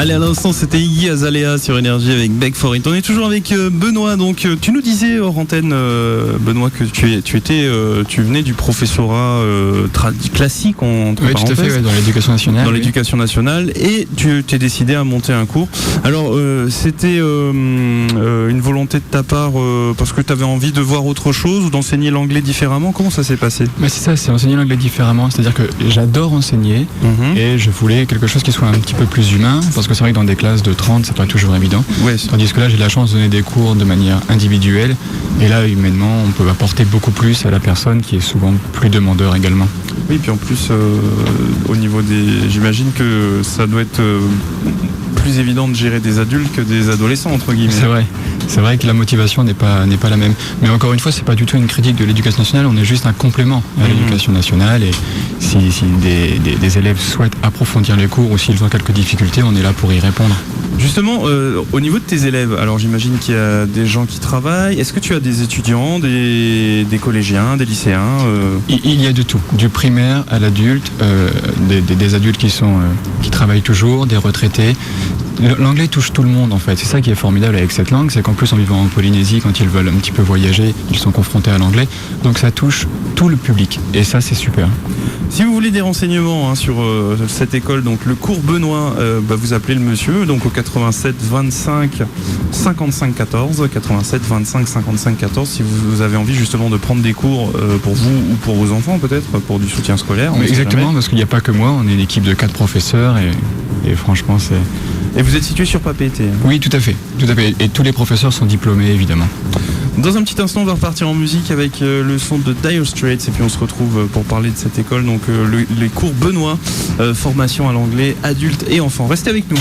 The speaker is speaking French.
Allez, à l'instant, c'était Iggy Azalea sur Énergie avec Beg For It. On est toujours avec Benoît. Donc, tu nous disais hors antenne, Benoît, que tu venais du professorat classique, entre parenthèses. Oui, tout à fait, dans l'éducation nationale. Dans l'éducation nationale, et tu t'es décidé à monter un cours. Alors, c'était une volonté de ta part parce que tu avais envie de voir autre chose ou d'enseigner l'anglais différemment. Comment ça s'est passé? C'est ça, c'est enseigner l'anglais différemment. C'est-à-dire que j'adore enseigner et je voulais quelque chose qui soit un petit peu plus humain, parce que c'est vrai que dans des classes de 30, c'est pas toujours évident. Ouais, tandis que là, j'ai la chance de donner des cours de manière individuelle, et là, humainement, on peut apporter beaucoup plus à la personne qui est souvent plus demandeur également. Oui, puis en plus, au niveau j'imagine que ça doit être plus évident de gérer des adultes que des adolescents, entre guillemets. C'est vrai que la motivation n'est pas la même. Mais encore une fois, c'est pas du tout une critique de l'éducation nationale, on est juste un complément à l'éducation nationale, et si des élèves souhaitent approfondir les cours ou s'ils ont quelques difficultés, on est là pour y répondre. Justement, au niveau de tes élèves, alors j'imagine qu'il y a des gens qui travaillent. Est-ce que tu as des étudiants, des collégiens, des lycéens Il y a de tout, du primaire à l'adulte, des adultes qui travaillent toujours, des retraités. L'anglais touche tout le monde en fait. C'est ça qui est formidable avec cette langue, c'est qu'en plus en vivant en Polynésie, quand ils veulent un petit peu voyager, ils sont confrontés à l'anglais. Donc ça touche tout le public, et ça c'est super. Si vous voulez des renseignements sur cette école, donc le cours Benoît, vous appelez le monsieur donc au 87 25 55 14, 87 25 55 14 si vous avez envie justement de prendre des cours pour vous ou pour vos enfants, peut-être pour du soutien scolaire. Exactement, parce qu'il n'y a pas que moi, on est une équipe de 4 professeurs et franchement c'est... Et vous êtes situé sur Papeete? Oui, tout à fait. Et tous les professeurs sont diplômés, évidemment. Dans un petit instant, on va repartir en musique avec le son de Dire Straits, et puis on se retrouve pour parler de cette école, donc les cours Benoît, formation à l'anglais, adultes et enfants. Restez avec nous.